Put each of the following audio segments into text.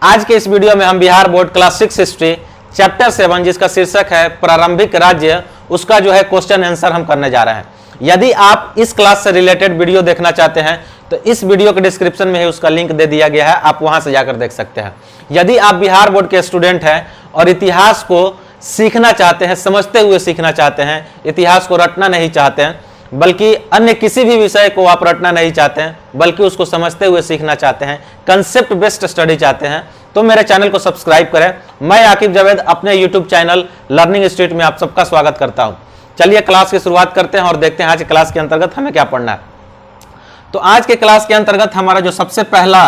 आज के इस वीडियो में हम Bihar board class 6 history chapter 7 जिसका शीर्षक है प्रारंभिक राज्य, उसका जो है क्वेश्चन आंसर हम करने जा रहे हैं। यदि आप इस क्लास से रिलेटेड वीडियो देखना चाहते हैं तो इस वीडियो के डिस्क्रिप्शन में ही उसका लिंक दे दिया गया है, आप वहां से जाकर देख सकते हैं। यदि आप बिहार बोर्ड के स्टूडेंट हैं और इतिहास को सीखना चाहते हैं, समझते हुए सीखना चाहते हैं, इतिहास को रटना नहीं चाहते हैं, बल्कि अन्य किसी भी विषय को आप रटना नहीं चाहते हैं बल्कि उसको समझते हुए सीखना चाहते हैं, कंसेप्ट बेस्ड स्टडी चाहते हैं, तो मेरे चैनल को सब्सक्राइब करें। मैं आकिब जावेद अपने यूट्यूब चैनल लर्निंग स्ट्रीट में आप सबका स्वागत करता हूं। चलिए क्लास की शुरुआत करते हैं और देखते हैं आज की क्लास के अंतर्गत हमें क्या पढ़ना है। तो आज के क्लास के अंतर्गत हमारा जो सबसे पहला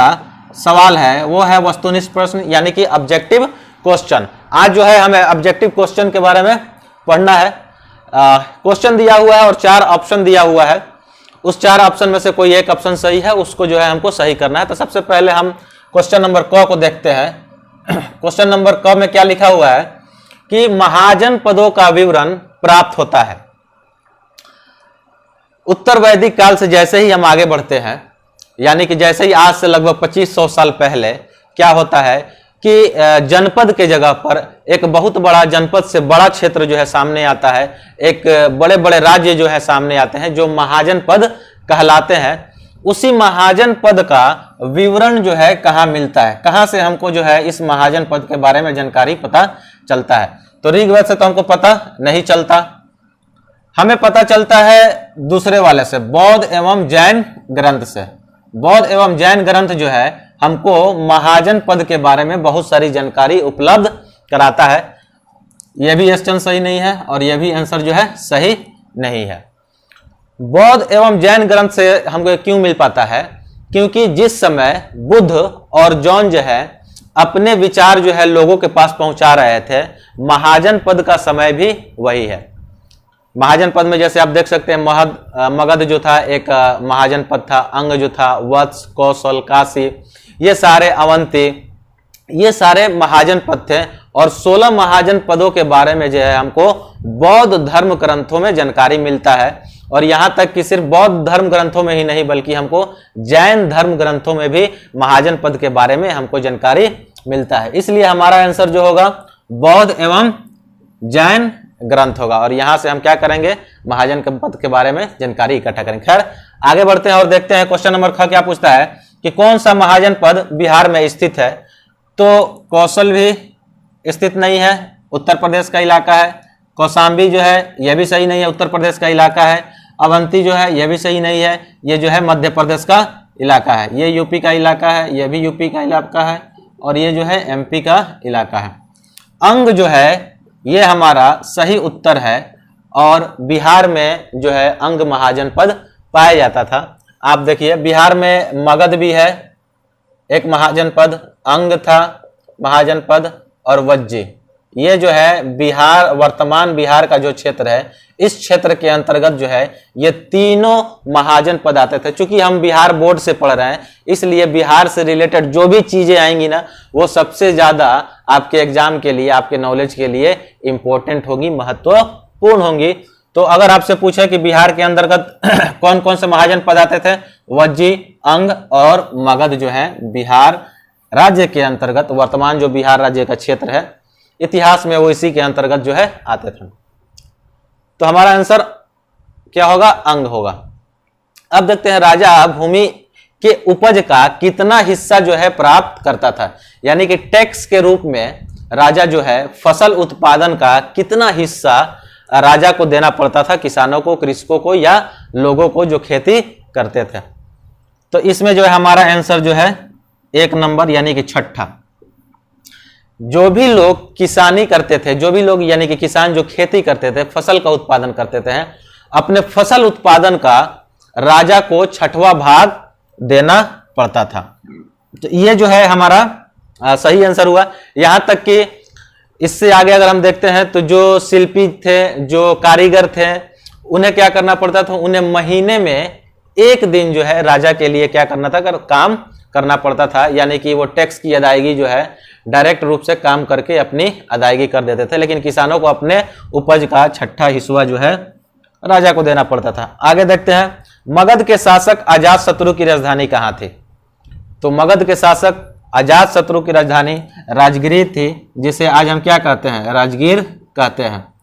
सवाल है वो है वस्तुनिष्ठ प्रश्न यानी कि ऑब्जेक्टिव क्वेश्चन। आज जो है हमें ऑब्जेक्टिव क्वेश्चन के बारे में पढ़ना है। क्वेश्चन दिया हुआ है और 4 ऑप्शन दिया हुआ है। उस 4 ऑप्शन में से कोई एक ऑप्शन सही है, उसको जो है हमको सही करना है। तो सबसे पहले हम क्वेश्चन नंबर क को देखते हैं। क्वेश्चन नंबर क में क्या लिखा हुआ है कि महाजन पदों का विवरण प्राप्त होता है। उत्तर वैदिक काल से जैसे ही हम आगे बढ़ते हैं, यानी कि जैसे ही आज से लगभग 2500 साल पहले क्या होता है कि जनपद के जगह पर एक बहुत बड़ा जनपद से बड़ा क्षेत्र जो है सामने आता है, एक बड़े बड़े राज्य जो है सामने आते हैं जो महाजन पद कहलाते हैं। उसी महाजन पद का विवरण जो है कहाँ मिलता है, कहाँ से हमको जो है इस महाजन पद के बारे में जानकारी पता चलता है। तो ऋग्वेद से तो हमको पता नहीं चलता, हमें पता चलता है दूसरे वाले से, बौद्ध एवं जैन ग्रंथ से। बौद्ध एवं जैन ग्रंथ जो है हमको महाजन पद के बारे में बहुत सारी जानकारी उपलब्ध कराता है। यह भी क्वेश्चन सही नहीं है और यह भी आंसर जो है सही नहीं है। बौद्ध एवं जैन ग्रंथ से हमको क्यों मिल पाता है? क्योंकि जिस समय बुद्ध और जॉन जो है अपने विचार जो है लोगों के पास पहुंचा रहे थे, महाजन पद का समय भी वही है। महाजन पद में जैसे आप देख सकते हैं मगध जो था एक महाजन पद था, अंग जो था, वत्स, कौशल, काशी, ये सारे अवंती, ये सारे महाजन पद थे। और 16 महाजन पदों के बारे में जो है हमको बौद्ध धर्म ग्रंथों में जानकारी मिलता है। और यहां तक कि सिर्फ बौद्ध धर्म ग्रंथों में ही नहीं बल्कि हमको जैन धर्म ग्रंथों में भी महाजन पद के बारे में हमको जानकारी मिलता है। इसलिए हमारा आंसर जो होगा बौद्ध एवं जैन ग्रंथ होगा। और यहां से हम क्या करेंगे, महाजन पद के बारे में जानकारी इकट्ठा करेंगे। खैर आगे बढ़ते हैं और देखते हैं क्वेश्चन नंबर ख क्या पूछता है कि कौन सा महाजन पद बिहार में स्थित है। तो कौशल भी स्थित नहीं है, उत्तर प्रदेश का इलाका है। कौशाम्बी जो है यह भी सही नहीं है, उत्तर प्रदेश का इलाका है। अवंती जो है यह भी सही नहीं है, यह जो है मध्य प्रदेश का इलाका है। ये यूपी का इलाका है, यह भी यूपी का इलाका है, और ये जो है एमपी का इलाका है। अंग जो है ये हमारा सही उत्तर है और बिहार में जो है अंग महाजन पद पाया जाता था। आप देखिए बिहार में मगध भी है एक महाजन पद, अंग था महाजन पद, और वज्जी, ये जो है बिहार, वर्तमान बिहार का जो क्षेत्र है, इस क्षेत्र के अंतर्गत जो है ये तीनों महाजन पद आते थे। चूंकि हम बिहार बोर्ड से पढ़ रहे हैं इसलिए बिहार से रिलेटेड जो भी चीजें आएंगी ना वो सबसे ज्यादा आपके एग्जाम के लिए, आपके नॉलेज के लिए इंपॉर्टेंट होगी, महत्वपूर्ण होंगी। तो अगर आपसे पूछे कि बिहार के अंतर्गत कौन कौन से महाजन पद आते थे, वज्जी, अंग और मगध जो है बिहार राज्य के अंतर्गत, वर्तमान जो बिहार राज्य का क्षेत्र है, इतिहास में वो इसी के अंतर्गत जो है आते थे। तो हमारा आंसर क्या होगा, अंग होगा। अब देखते हैं राजा भूमि के उपज का कितना हिस्सा जो है प्राप्त करता था, यानी कि टैक्स के रूप में राजा जो है फसल उत्पादन का कितना हिस्सा राजा को देना पड़ता था, किसानों को, कृषकों को या लोगों को जो खेती करते थे। तो इसमें जो है हमारा आंसर जो है 1 नंबर यानी कि छठा। जो भी लोग किसानी करते थे, जो भी लोग यानी कि किसान जो खेती करते थे, फसल का उत्पादन करते थे, अपने फसल उत्पादन का राजा को 6वां भाग देना पड़ता था। तो ये जो है हमारा सही आंसर हुआ। यहां तक कि इससे आगे अगर हम देखते हैं तो जो शिल्पी थे, जो कारीगर थे, उन्हें क्या करना पड़ता था, उन्हें महीने में 1 दिन जो है राजा के लिए क्या करना था, काम करना पड़ता था। यानी कि वो टैक्स की अदायगी जो है डायरेक्ट रूप से काम करके अपनी अदायगी कर देते थे, लेकिन किसानों को अपने उपज का 6ठा हिस्सा जो है राजा को देना पड़ता था। आगे देखते हैं मगध के शासक अजातशत्रु की राजधानी कहाँ थी। तो मगध के शासक अजात शत्रु की राजधानी राजगिरी थी, जिसे आज हम क्या कहते हैं, राजगीर कहते हैं।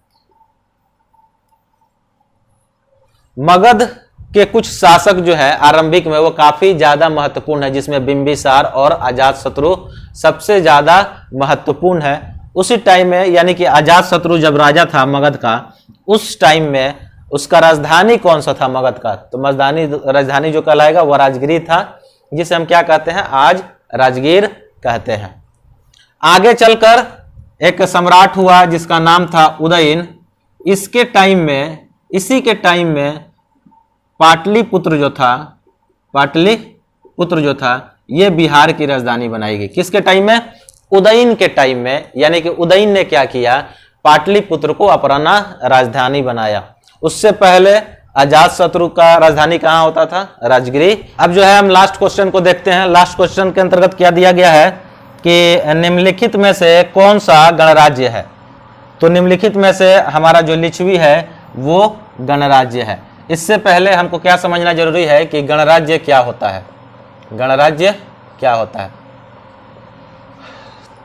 मगध के कुछ शासक जो है आरंभिक में वो काफी ज्यादा महत्वपूर्ण है, जिसमें बिंबिसार और अजातशत्रु सबसे ज्यादा महत्वपूर्ण है। उसी टाइम में यानी कि अजातशत्रु जब राजा था मगध का, उस टाइम में उसका राजधानी कौन सा था मगध का, तो राजधानी जो कहलाएगा वह राजगिरी था, जिसे हम क्या कहते हैं, आज राजगीर कहते हैं। आगे चलकर एक सम्राट हुआ जिसका नाम था उदयन। इसके टाइम में, इसी के टाइम में पाटलिपुत्र जो था यह बिहार की राजधानी बनाई गई। किसके टाइम में, उदयन के टाइम में, यानी कि उदयन ने क्या किया, पाटलिपुत्र को अपना राजधानी बनाया। उससे पहले अजातशत्रु का राजधानी कहां होता था, राजगिरी। अब जो है हम लास्ट क्वेश्चन को देखते हैं। लास्ट क्वेश्चन के अंतर्गत क्या दिया गया है कि निम्नलिखित में से कौन सा गणराज्य है। तो निम्नलिखित में से हमारा जो लिच्छवी है वो गणराज्य है। इससे पहले हमको क्या समझना जरूरी है कि गणराज्य क्या होता है। गणराज्य क्या होता है,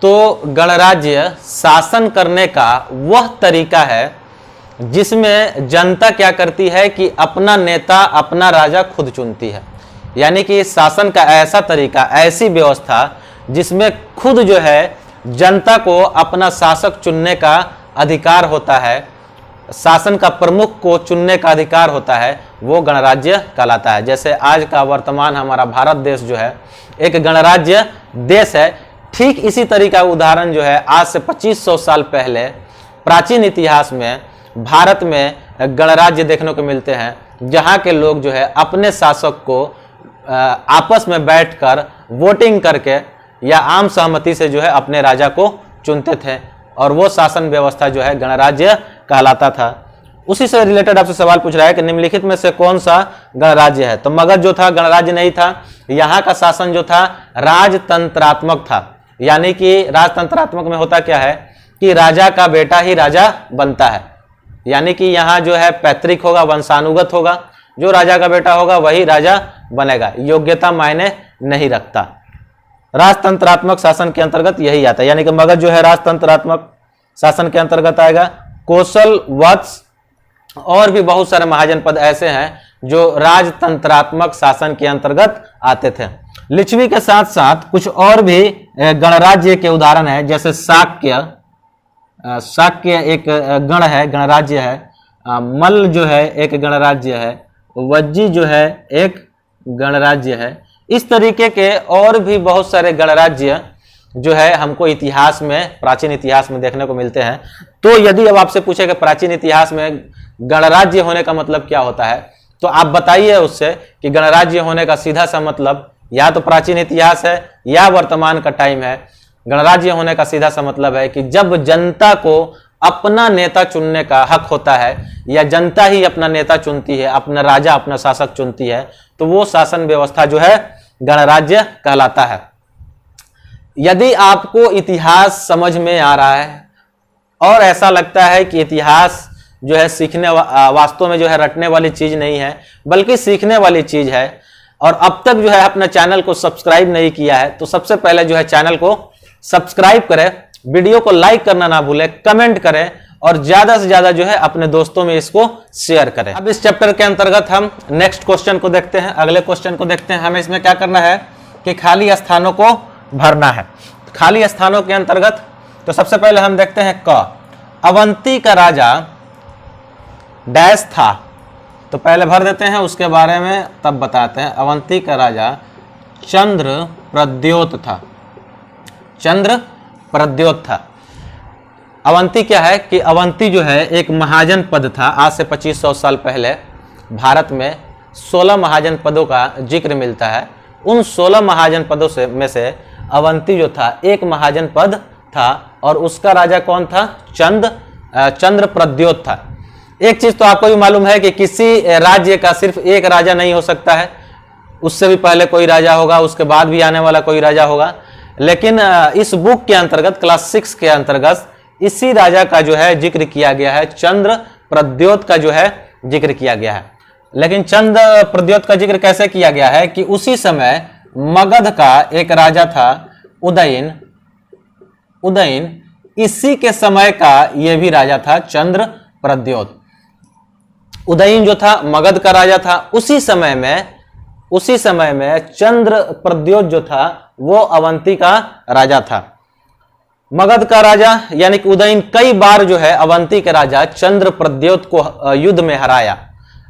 तो गणराज्य शासन करने का वह तरीका है जिसमें जनता क्या करती है कि अपना नेता, अपना राजा खुद चुनती है। यानी कि शासन का ऐसा तरीका, ऐसी व्यवस्था जिसमें खुद जो है जनता को अपना शासक चुनने का अधिकार होता है, शासन का प्रमुख को चुनने का अधिकार होता है, वो गणराज्य कहलाता है। जैसे आज का वर्तमान हमारा भारत देश जो है एक गणराज्य देश है। ठीक इसी तरीका उदाहरण जो है आज से 2500 साल पहले प्राचीन इतिहास में भारत में गणराज्य देखने को मिलते हैं, जहां के लोग जो है अपने शासक को आपस में बैठकर वोटिंग करके या आम सहमति से जो है अपने राजा को चुनते थे, और वो शासन व्यवस्था जो है गणराज्य कहलाता था। उसी से रिलेटेड आपसे सवाल पूछ रहा है कि निम्नलिखित में से कौन सा गणराज्य है। तो मगध जो था गणराज्य नहीं था, यहाँ का शासन जो था राजतंत्रात्मक था। यानी कि राजतंत्रात्मक में होता क्या है कि राजा का बेटा ही राजा बनता है। यानी कि यहाँ जो है पैतृक होगा, वंशानुगत होगा, जो राजा का बेटा होगा वही राजा बनेगा, योग्यता मायने नहीं रखता। राजतंत्रात्मक शासन के अंतर्गत यही आता है। यानी कि मगध जो है राजतंत्रात्मक शासन के अंतर्गत आएगा। कौशल, वत्स और भी बहुत सारे महाजनपद ऐसे हैं जो राजतंत्रात्मक शासन के अंतर्गत आते थे। लिच्छवी के साथ साथ कुछ और भी गणराज्य के उदाहरण है, जैसे शाक्य एक गण है, गणराज्य है। मल्ल जो है एक गणराज्य है। वज्जी जो है एक गणराज्य है। इस तरीके के और भी बहुत सारे गणराज्य जो है हमको इतिहास में, प्राचीन इतिहास में देखने को मिलते हैं। तो यदि अब आपसे पूछे कि प्राचीन इतिहास में गणराज्य होने का मतलब क्या होता है, तो आप बताइए उससे कि गणराज्य होने का सीधा सा मतलब या तो प्राचीन इतिहास है या वर्तमान का टाइम है। गणराज्य होने का सीधा सा मतलब है कि जब जनता को अपना नेता चुनने का हक होता है या जनता ही अपना नेता चुनती है, अपना राजा, अपना शासक चुनती है, तो वो शासन व्यवस्था जो है गणराज्य कहलाता है। यदि आपको इतिहास समझ में आ रहा है और ऐसा लगता है कि इतिहास जो है सीखने, वास्तव में जो है रटने वाली चीज नहीं है बल्कि सीखने वाली चीज है, और अब तक जो है अपना चैनल को सब्सक्राइब नहीं किया है, तो सबसे पहले जो है चैनल को सब्सक्राइब करें, वीडियो को लाइक करना ना भूलें, कमेंट करें और ज्यादा से ज्यादा जो है अपने दोस्तों में इसको शेयर करें। अब इस चैप्टर के अंतर्गत हम नेक्स्ट क्वेश्चन को देखते हैं, अगले क्वेश्चन को देखते हैं। हमें इसमें क्या करना है कि खाली स्थानों को भरना है। खाली स्थानों के अंतर्गत तो सबसे पहले हम देखते हैं क, अवंती का राजा डैश था। तो पहले भर देते हैं, उसके बारे में तब बताते हैं। अवंती का राजा चंद्रप्रद्योत था। चंद्रप्रद्योत था। अवंती क्या है कि अवंती जो है एक महाजन पद था। आज से 2500 साल पहले भारत में 16 महाजन पदों का जिक्र मिलता है। उन 16 महाजन पदों से में से अवंती जो था एक महाजन पद था, और उसका राजा कौन था? चंद्रप्रद्योत था। एक चीज तो आपको भी मालूम है कि किसी राज्य का सिर्फ एक राजा नहीं हो सकता है, उससे भी पहले कोई राजा होगा, उसके बाद भी आने वाला कोई राजा होगा। लेकिन इस बुक के अंतर्गत क्लास 6 के अंतर्गत इसी राजा का जो है जिक्र किया गया है, चंद्रप्रद्योत का जो है जिक्र किया गया है। लेकिन चंद्रप्रद्योत का जिक्र कैसे किया गया है कि उसी समय मगध का एक राजा था, उदयन, उदयन इसी के समय का यह भी राजा था चंद्र प्रद्योत। उदयन जो था मगध का राजा था, उसी समय में चंद्र प्रद्योत जो था वो अवंती का राजा था। मगध का राजा यानी कि उदयन कई बार जो है अवंती के राजा चंद्र प्रद्योत को युद्ध में हराया,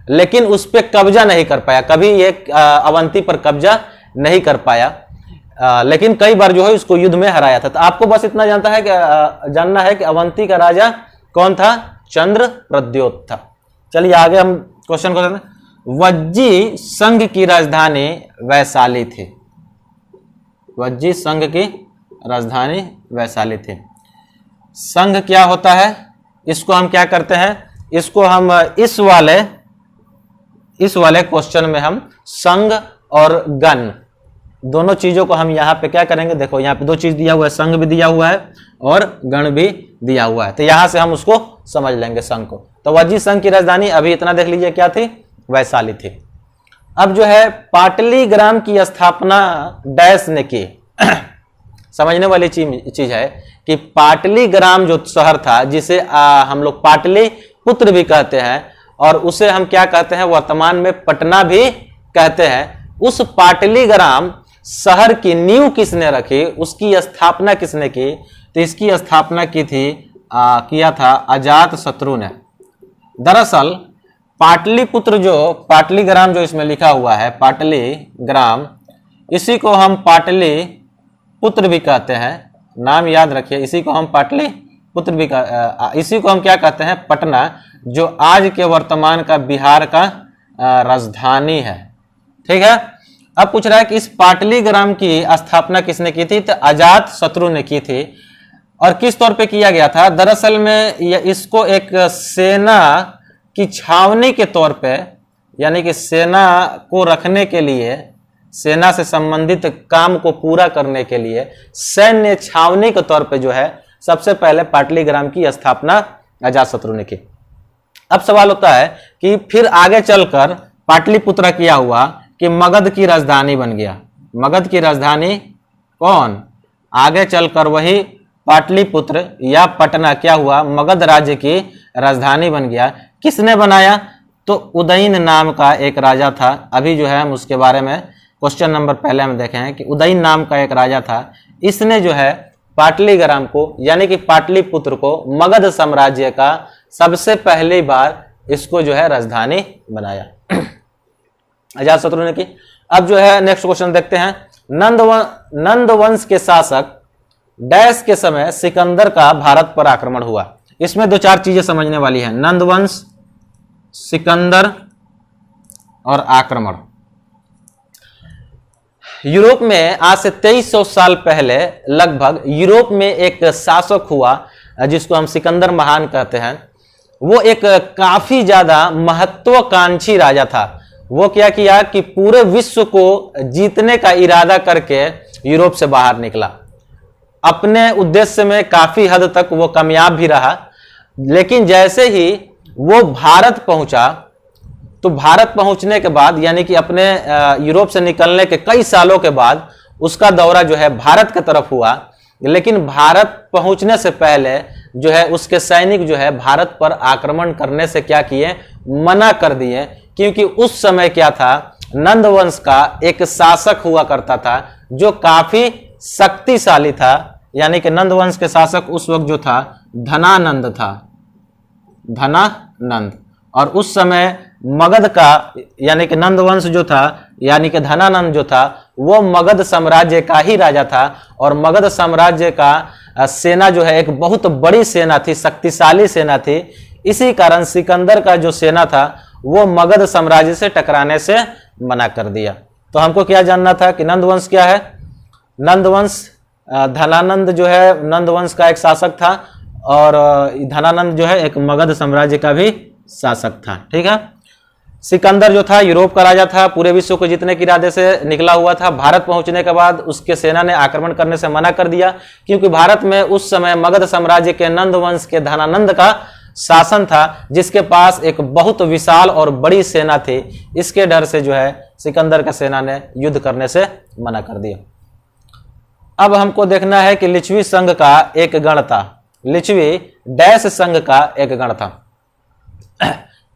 लेकिन उस पर कब्जा नहीं कर पाया, कभी ये अवंती पर कब्जा नहीं कर पाया, लेकिन कई बार जो है उसको युद्ध में हराया था। तो आपको बस इतना जानना है कि अवंती का राजा कौन था? चंद्र प्रद्योत था। चलिए आगे हम क्वेश्चन को देखते हैं। वज्जी संघ की राजधानी वैशाली थी। वज्जी संघ की राजधानी वैशाली थी। संघ क्या होता है? इसको हम क्या करते हैं, इसको हम इस वाले क्वेश्चन में हम संघ और गण दोनों चीजों को हम यहाँ पे क्या करेंगे, देखो यहाँ पे दो चीज दिया हुआ है, संघ भी दिया हुआ है और गण भी दिया हुआ है, तो यहां से हम उसको समझ लेंगे संघ को। तो वज्जी संघ की राजधानी अभी इतना देख लीजिए क्या थी? वैशाली थी। अब जो है पाटलीग्राम की स्थापना डैश ने की। समझने वाली चीज है कि पाटलीग्राम जो शहर था, जिसे हम लोग पाटली पुत्र भी कहते हैं और उसे हम क्या कहते हैं, वर्तमान में पटना भी कहते हैं, उस पाटलीग्राम शहर की नींव किसने रखी, उसकी स्थापना किसने की? तो इसकी स्थापना किया था अजातशत्रु ने। दरअसल पाटलिपुत्र जो पाटलीग्राम जो इसमें लिखा हुआ है पाटलीग्राम, इसी को हम पाटली पुत्र भी कहते हैं, नाम याद रखिए, इसी को हम पाटली पुत्र भी इसी को हम क्या कहते हैं? पटना, जो आज के वर्तमान का बिहार का राजधानी है। ठीक है। अब पूछ रहा है कि इस पाटलीग्राम की स्थापना किसने की थी? तो अजातशत्रु ने की थी। और किस तौर पे किया गया था? दरअसल में इसको एक सेना की छावनी के तौर पे, यानी कि सेना को रखने के लिए, सेना से संबंधित काम को पूरा करने के लिए सैन्य छावनी के तौर पे जो है सबसे पहले पाटलीग्राम की स्थापना अजातशत्रु ने की। अब सवाल होता है कि फिर आगे चलकर पाटलिपुत्र किया हुआ कि मगध की राजधानी बन गया। मगध की राजधानी कौन? आगे चलकर वही पाटलिपुत्र या पटना क्या हुआ? मगध राज्य की राजधानी बन गया। किसने बनाया? तो उदयन नाम का एक राजा था। अभी जो है हम उसके बारे में क्वेश्चन नंबर पहले हम देखे हैं कि उदयन नाम का एक राजा था। इसने जो है पाटलीग्राम को यानी कि पाटलिपुत्र को मगध साम्राज्य का सबसे पहली बार इसको जो है राजधानी बनाया। अजातशत्रु ने की। अब जो है नेक्स्ट क्वेश्चन देखते हैं। नंद वंश के शासक डैश के समय सिकंदर का भारत पर आक्रमण हुआ। इसमें दो चार चीजें समझने वाली है। नंद वंश, सिकंदर और आक्रमण। यूरोप में आज से 2300 साल पहले लगभग यूरोप में एक शासक हुआ जिसको हम सिकंदर महान कहते हैं। वो एक काफी ज्यादा महत्वाकांक्षी राजा था। वो क्या किया कि पूरे विश्व को जीतने का इरादा करके यूरोप से बाहर निकला। अपने उद्देश्य में काफी हद तक वो कामयाब भी रहा, लेकिन जैसे ही वो भारत पहुंचा तो भारत पहुंचने के बाद यानी कि अपने यूरोप से निकलने के कई सालों के बाद उसका दौरा जो है भारत की तरफ हुआ, लेकिन भारत पहुंचने से पहले जो है उसके सैनिक जो है भारत पर आक्रमण करने से क्या किए? मना कर दिए। क्योंकि उस समय क्या था, नंद वंश का एक शासक हुआ करता था जो काफी शक्तिशाली था। यानी कि नंद वंश के शासक उस वक्त जो था धनानंद था, धनानंद। और उस समय मगध का यानी कि नंद वंश जो था यानी कि धनानंद जो था वो मगध साम्राज्य का ही राजा था। और मगध साम्राज्य का सेना जो है एक बहुत बड़ी सेना थी, शक्तिशाली सेना थी। इसी कारण सिकंदर का जो सेना था वो मगध साम्राज्य से टकराने से मना कर दिया। तो हमको क्या जानना था कि नंद वंश क्या है? नंद वंश, धनानंद जो है नंद वंश का एक शासक था और धनानंद जो है एक मगध साम्राज्य का भी शासक था। ठीक है। सिकंदर जो था यूरोप का राजा था, पूरे विश्व को जीतने के इरादे से निकला हुआ था। भारत पहुंचने के बाद उसके सेना ने आक्रमण करने से मना कर दिया, क्योंकि भारत में उस समय मगध साम्राज्य के नंद वंश के धनानंद का शासन था, जिसके पास एक बहुत विशाल और बड़ी सेना थी। इसके डर से जो है सिकंदर का सेना ने युद्ध करने से मना कर दिया। अब हमको देखना है कि लिच्छवी संघ का एक गण था, लिच्छवी डैश संघ का एक गण था।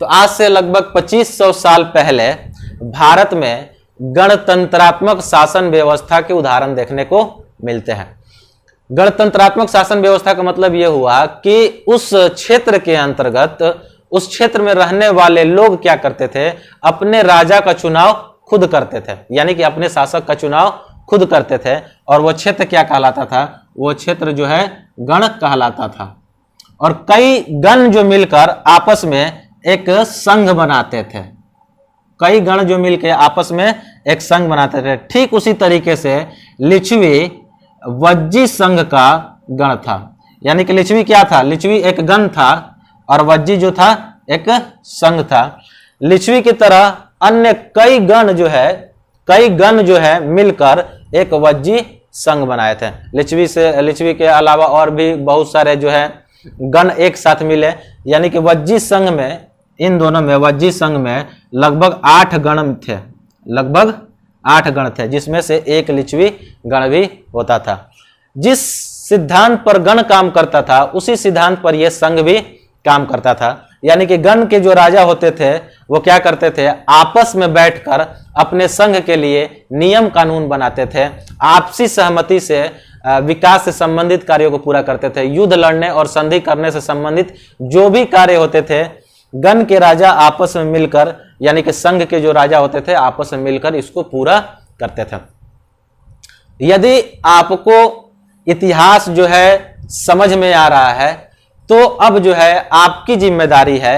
तो आज से लगभग 2500 साल पहले भारत में गणतंत्रात्मक शासन व्यवस्था के उदाहरण देखने को मिलते हैं। गणतंत्रात्मक शासन व्यवस्था का मतलब यह हुआ कि उस क्षेत्र के अंतर्गत उस क्षेत्र में रहने वाले लोग क्या करते थे, अपने राजा का चुनाव खुद करते थे, यानी कि अपने शासक का चुनाव खुद करते थे। और वह क्षेत्र क्या कहलाता था, वो क्षेत्र जो है गण कहलाता था। और कई गण जो मिलकर आपस में एक संघ बनाते थे, कई गण जो मिलकर आपस में एक संघ बनाते थे। ठीक उसी तरीके से लिच्छवी वज्जी संघ का गण था, यानी कि लिच्छवी क्या था, लिच्छवी एक गण था और वज्जी जो था एक संघ था। लिच्छवी की तरह अन्य कई गण जो है मिलकर एक वज्जी संघ बनाए थे। लिच्छवी के अलावा और भी बहुत सारे जो है गण एक साथ मिले, यानी कि वज्जी संघ में, इन दोनों में वज्जी संघ में लगभग 8 गण थे, लगभग 8 गण थे, जिसमें से एक लिच्छवी गण भी होता था। जिस सिद्धांत पर गण काम करता था उसी सिद्धांत पर यह संघ भी काम करता था। यानी कि गण के जो राजा होते थे वो क्या करते थे, आपस में बैठकर अपने संघ के लिए नियम कानून बनाते थे, आपसी सहमति से विकास से संबंधित कार्यों को पूरा करते थे। युद्ध लड़ने और संधि करने से संबंधित जो भी कार्य होते थे, गण के राजा आपस में मिलकर, यानी कि संघ के जो राजा होते थे आपस में मिलकर इसको पूरा करते थे। यदि आपको इतिहास जो है समझ में आ रहा है तो अब जो है आपकी जिम्मेदारी है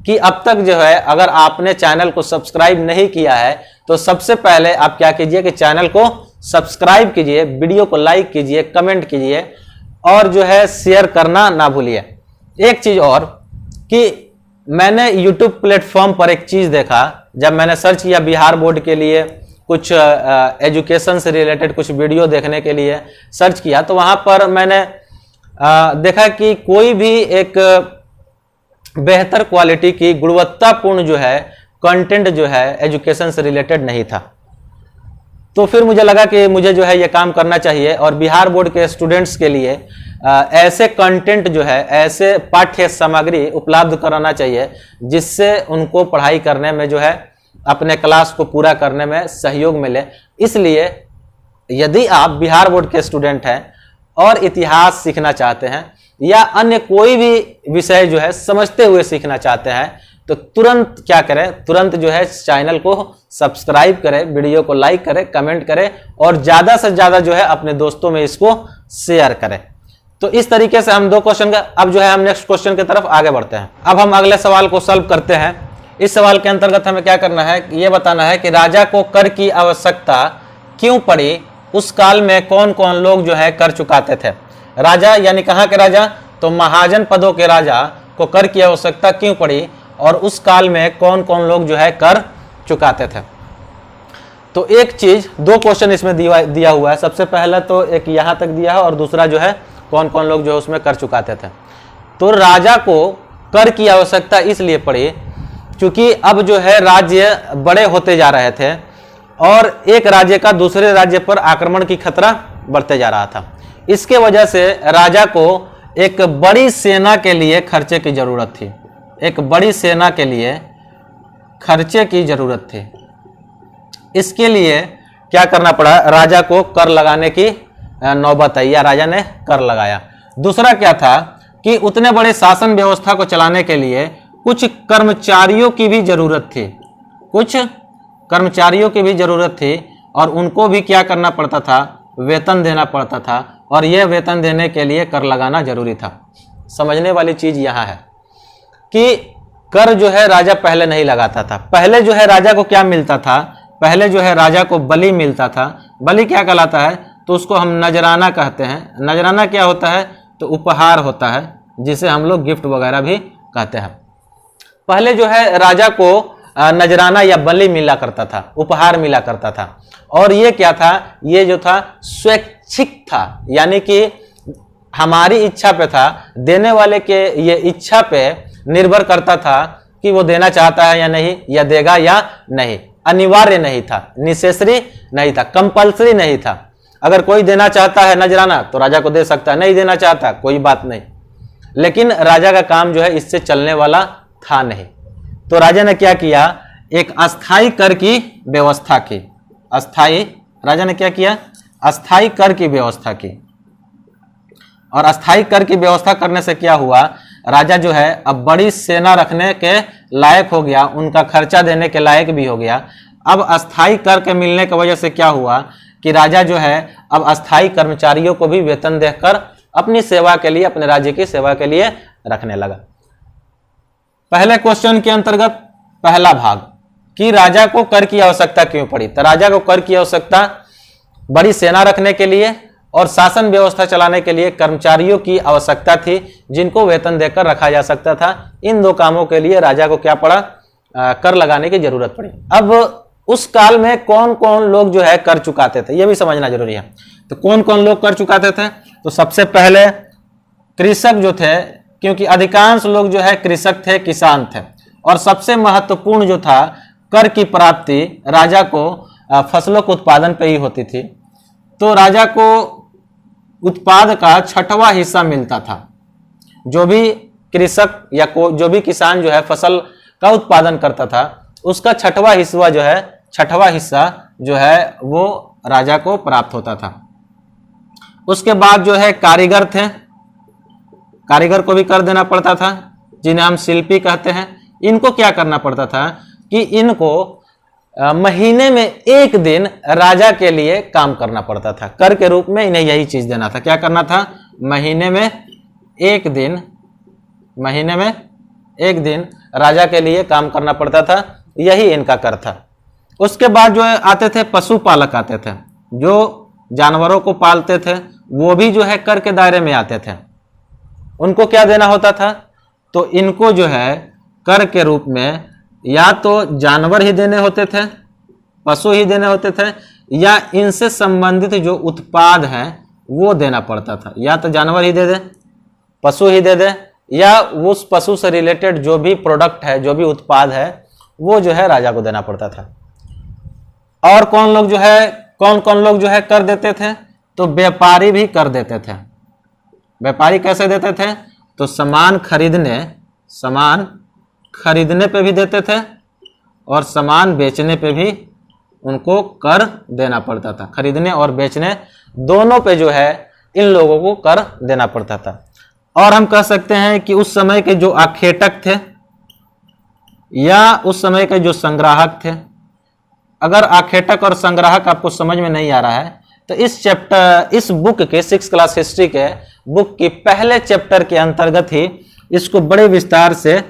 कि अब तक जो है अगर आपने चैनल को सब्सक्राइब नहीं किया है तो सबसे पहले आप क्या कीजिए कि चैनल को सब्सक्राइब कीजिए, वीडियो को लाइक कीजिए, कमेंट कीजिए और जो है शेयर करना ना भूलिए। एक चीज और कि मैंने YouTube प्लेटफॉर्म पर एक चीज देखा, जब मैंने सर्च किया बिहार बोर्ड के लिए कुछ एजुकेशन से रिलेटेड कुछ वीडियो देखने के लिए सर्च किया, तो वहां पर मैंने देखा कि कोई भी एक बेहतर क्वालिटी की गुणवत्तापूर्ण जो है कंटेंट जो है एजुकेशन से रिलेटेड नहीं था। तो फिर मुझे लगा कि मुझे जो है ये काम करना चाहिए और बिहार बोर्ड के स्टूडेंट्स के लिए ऐसे कंटेंट जो है, ऐसे पाठ्य सामग्री उपलब्ध कराना चाहिए जिससे उनको पढ़ाई करने में जो है अपने क्लास को पूरा करने में सहयोग मिले। इसलिए यदि आप बिहार बोर्ड के स्टूडेंट हैं और इतिहास सीखना चाहते हैं या अन्य कोई भी विषय जो है समझते हुए सीखना चाहते हैं तो तुरंत क्या करें, तुरंत जो है चैनल को सब्सक्राइब करें, वीडियो को लाइक करें, कमेंट करें और ज्यादा से ज्यादा जो है अपने दोस्तों में इसको शेयर करें। तो इस तरीके से हम 2 क्वेश्चन का, अब जो है हम नेक्स्ट क्वेश्चन की तरफ आगे बढ़ते हैं। अब हम अगले सवाल को सॉल्व करते हैं। इस सवाल के अंतर्गत हमें क्या करना है, ये बताना है कि राजा को कर की आवश्यकता क्यों पड़ी, उस काल में कौन कौन लोग जो है कर चुकाते थे। राजा यानी कहाँ के राजा, तो महाजन पदों के राजा को कर की आवश्यकता क्यों पड़ी और उस काल में कौन कौन लोग जो है कर चुकाते थे। तो एक चीज, 2 क्वेश्चन इसमें दिया हुआ है। सबसे पहला तो एक यहाँ तक दिया है और दूसरा जो है कौन कौन लोग जो है उसमें कर चुकाते थे। तो राजा को कर की आवश्यकता इसलिए पड़ी क्योंकि अब जो है राज्य बड़े होते जा रहे थे और एक राज्य का दूसरे राज्य पर आक्रमण की खतरा बढ़ते जा रहा था। इसके वजह से राजा को एक बड़ी सेना के लिए खर्चे की जरूरत थी, एक बड़ी सेना के लिए खर्चे की जरूरत थी। इसके लिए क्या करना पड़ा, राजा को कर लगाने की नौबत आई या राजा ने कर लगाया। दूसरा क्या था कि उतने बड़े शासन व्यवस्था को चलाने के लिए कुछ कर्मचारियों की भी जरूरत थी, कुछ कर्मचारियों की भी जरूरत थी और उनको भी क्या करना पड़ता था, वेतन देना पड़ता था और यह वेतन देने के लिए कर लगाना जरूरी था। समझने वाली चीज यहां है कि कर जो है राजा पहले नहीं लगाता था। पहले जो है राजा को क्या मिलता था, पहले जो है राजा को बलि मिलता था। बलि क्या कहलाता है, तो उसको हम नजराना कहते हैं। नजराना क्या होता है, तो उपहार होता है जिसे हम लोग गिफ्ट वगैरह भी कहते हैं। पहले जो है राजा को नजराना या बलि मिला करता था, उपहार मिला करता था और ये क्या था, ये जो था स्वैच्छिक था, यानी कि हमारी इच्छा पे था, देने वाले के ये इच्छा पे निर्भर करता था कि वो देना चाहता है या नहीं, या देगा या नहीं। अनिवार्य नहीं था, नेसेसरी नहीं था, कंपल्सरी नहीं था। अगर कोई देना चाहता है नजराना तो राजा को दे सकता है, नहीं देना चाहता कोई बात नहीं, लेकिन राजा का काम जो है इससे चलने वाला था नहीं। तो राजा ने क्या किया, एक अस्थाई कर की व्यवस्था की। राजा ने क्या किया, अस्थाई कर की व्यवस्था की। और अस्थाई कर की व्यवस्था करने से क्या हुआ, राजा जो है अब बड़ी सेना रखने के लायक हो गया, उनका खर्चा देने के लायक भी हो गया। अब अस्थाई कर के मिलने की वजह से क्या हुआ कि राजा जो है अब अस्थाई कर्मचारियों को भी वेतन देकर अपनी सेवा के लिए, अपने राज्य की सेवा के लिए रखने लगा। पहले क्वेश्चन के अंतर्गत पहला भाग कि राजा को कर की आवश्यकता क्यों पड़ी। तो राजा को कर की आवश्यकता बड़ी सेना रखने के लिए और शासन व्यवस्था चलाने के लिए कर्मचारियों की आवश्यकता थी, जिनको वेतन देकर रखा जा सकता था। इन दो कामों के लिए राजा को क्या पड़ा, कर लगाने की जरूरत पड़ी। अब उस काल में कौन कौन लोग जो है कर चुकाते थे, यह भी समझना जरूरी है। तो कौन कौन लोग कर चुकाते थे, तो सबसे पहले कृषक जो थे, क्योंकि अधिकांश लोग जो है कृषक थे, किसान थे। और सबसे महत्वपूर्ण जो था, कर की प्राप्ति राजा को फसलों के उत्पादन पे ही होती थी। तो राजा को उत्पाद का 6वां हिस्सा मिलता था। जो भी कृषक या जो भी किसान जो है फसल का उत्पादन करता था, उसका 6वां हिस्सा जो है वो राजा को प्राप्त होता था। उसके बाद जो है कारीगर थे, कारीगर को भी कर देना पड़ता था, जिन्हें हम शिल्पी कहते हैं। इनको क्या करना पड़ता था कि इनको महीने में एक दिन राजा के लिए काम करना पड़ता था। कर के रूप में इन्हें यही चीज देना था। क्या करना था, महीने में एक दिन राजा के लिए काम करना पड़ता था, यही इनका कर था। उसके बाद जो है आते थे पशुपालक आते थे, जो जानवरों को पालते थे, वो भी जो है कर के दायरे में आते थे। उनको क्या देना होता था, तो इनको जो है कर के रूप में या तो जानवर ही देने होते थे, पशु ही देने होते थे, या इनसे संबंधित जो उत्पाद हैं वो देना पड़ता था। या तो जानवर ही दे दे, पशु ही दे दे, या उस पशु से रिलेटेड जो भी प्रोडक्ट है, जो भी उत्पाद है, वो जो है राजा को देना पड़ता था। और कौन कौन लोग जो है कर देते थे, तो व्यापारी भी कर देते थे। व्यापारी कैसे देते थे, तो सामान खरीदने पे भी देते थे और सामान बेचने पे भी उनको कर देना पड़ता था। खरीदने और बेचने दोनों पे जो है इन लोगों को कर देना पड़ता था। और हम कह सकते हैं कि उस समय के जो आखेटक थे या उस समय के जो संग्राहक थे, अगर आखेटक और संग्राहक आपको समझ में नहीं आ रहा है तो इस बुक के 6 क्लास हिस्ट्री के बुक की पहले चैप्टर के अंतर्गत ही इसको बड़े विस्तार से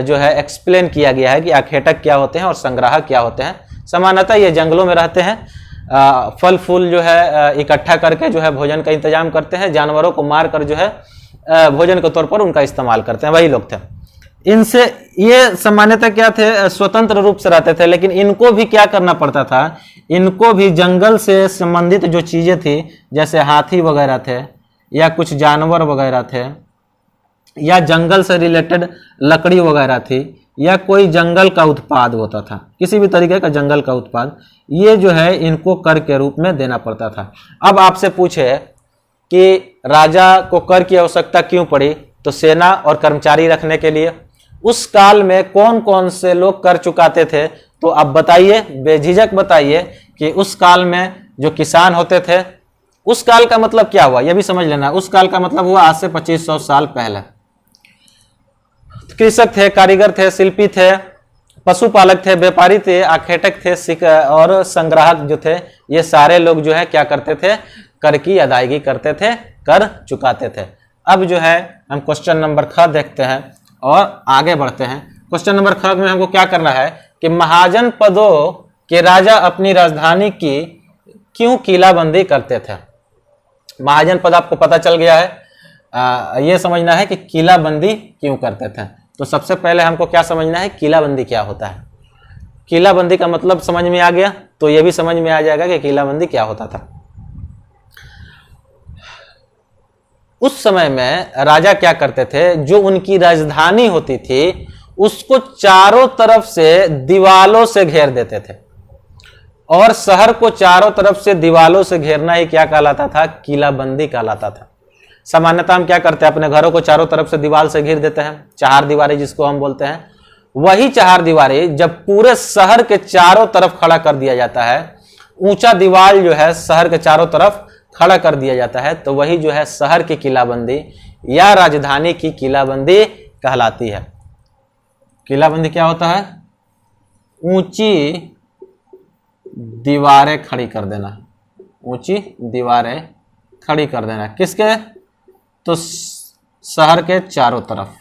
जो है एक्सप्लेन किया गया है कि आखेटक क्या होते हैं और संग्राहक क्या होते हैं। सामान्यतः ये जंगलों में रहते हैं, फल फूल जो है इकट्ठा करके जो है भोजन का इंतजाम करते हैं, जानवरों को मार कर जो है भोजन के तौर पर उनका इस्तेमाल करते हैं, वही लोग थे। इनसे ये सामान्यतः क्या थे, स्वतंत्र रूप से रहते थे, लेकिन इनको भी क्या करना पड़ता था, इनको भी जंगल से संबंधित जो चीजें थी, जैसे हाथी वगैरह थे या कुछ जानवर वगैरह थे या जंगल से रिलेटेड लकड़ी वगैरह थी या कोई जंगल का उत्पाद होता था, किसी भी तरीके का जंगल का उत्पाद, ये जो है इनको कर के रूप में देना पड़ता था। अब आपसे पूछे कि राजा को कर की आवश्यकता क्यों पड़ी, तो सेना और कर्मचारी रखने के लिए। उस काल में कौन कौन से लोग कर चुकाते थे, तो आप बताइए, बेझिझक बताइए कि उस काल में जो किसान होते थे, उस काल का मतलब क्या हुआ, यह भी समझ लेना। उस काल का मतलब हुआ आज से 2500 साल पहले। कृषक थे, कारीगर थे, शिल्पी थे, पशुपालक थे, व्यापारी थे, आखेटक थे और संग्राहक जो थे, ये सारे लोग जो है क्या करते थे, कर की अदायगी करते थे, कर चुकाते थे। अब जो है हम क्वेश्चन नंबर ख देखते हैं और आगे बढ़ते हैं। क्वेश्चन नंबर ख में हमको क्या करना है कि महाजन पदों के राजा अपनी राजधानी की क्यों किलाबंदी करते थे। महाजन पद आपको पता चल गया है, ये समझना है कि किलाबंदी क्यों करते थे। तो सबसे पहले हमको क्या समझना है, किलाबंदी क्या होता है। किलाबंदी का मतलब समझ में आ गया तो ये भी समझ में आ जाएगा कि किलाबंदी क्या होता था। उस समय में राजा क्या करते थे, जो उनकी राजधानी होती थी उसको चारों तरफ से दीवालों से घेर देते थे और शहर को चारों तरफ से दीवालों से घेरना ही क्या कहलाता था? किलाबंदी कहलाता था। सामान्यतः हम क्या करते हैं, अपने घरों को चारों तरफ से दीवार से घेर देते हैं, चार दीवारें जिसको हम बोलते हैं। वही चार दीवारें जब पूरे शहर के चारों तरफ खड़ा कर दिया जाता है, ऊंचा दीवार जो है शहर के चारों तरफ खड़ा कर दिया जाता है, तो वही जो है शहर की किलाबंदी या राजधानी की किलाबंदी कहलाती है। किलाबंदी क्या होता है? ऊंची दीवारें खड़ी कर देना, ऊंची दीवारें खड़ी कर देना। किसके? तो शहर के चारों तरफ,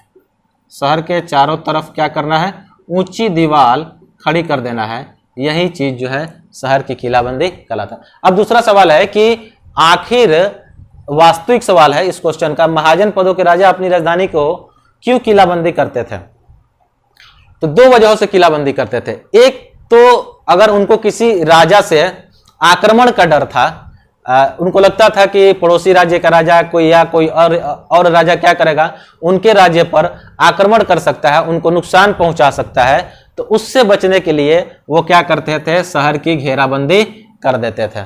शहर के चारों तरफ क्या करना है? ऊंची दीवार खड़ी कर देना है। यही चीज जो है शहर की किलाबंदी कहलाता है। अब दूसरा सवाल है कि आखिर वास्तविक सवाल है इस क्वेश्चन का, महाजन पदों के राजा अपनी राजधानी को क्यों किलाबंदी करते थे? तो दो वजहों से किलाबंदी करते थे। एक तो अगर उनको किसी राजा से आक्रमण का डर था, उनको लगता था कि पड़ोसी राज्य का राजा कोई या कोई और राजा क्या करेगा, उनके राज्य पर आक्रमण कर सकता है, उनको नुकसान पहुंचा सकता है, तो उससे बचने के लिए वो क्या करते थे? शहर की घेराबंदी कर देते थे,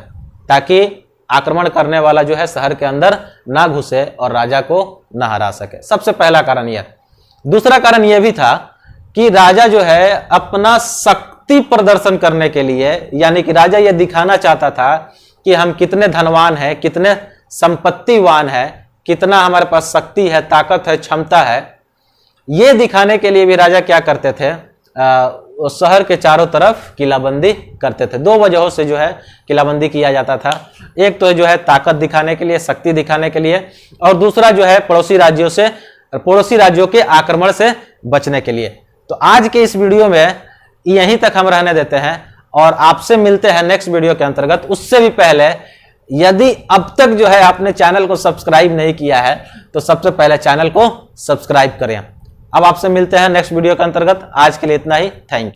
ताकि आक्रमण करने वाला जो है शहर के अंदर ना घुसे और राजा को ना हरा सके। सबसे पहला कारण यह। दूसरा कारण यह भी था कि राजा जो है अपना शक्ति प्रदर्शन करने के लिए, यानी कि राजा यह दिखाना चाहता था कि हम कितने धनवान हैं, कितने संपत्तिवान हैं, कितना हमारे पास शक्ति है, ताकत है, क्षमता है, ये दिखाने के लिए भी राजा क्या करते थे? शहर के चारों तरफ किलाबंदी करते थे। दो वजहों से जो है किलाबंदी किया जाता था। एक तो जो है ताकत दिखाने के लिए, शक्ति दिखाने के लिए, और दूसरा जो है पड़ोसी राज्यों के आक्रमण से बचने के लिए। तो आज के इस वीडियो में यहीं तक हम रहने देते हैं और आपसे मिलते हैं नेक्स्ट वीडियो के अंतर्गत। उससे भी पहले यदि अब तक जो है आपने चैनल को सब्सक्राइब नहीं किया है तो सबसे पहले चैनल को सब्सक्राइब करें। अब आपसे मिलते हैं नेक्स्ट वीडियो के अंतर्गत। आज के लिए इतना ही। Thank you.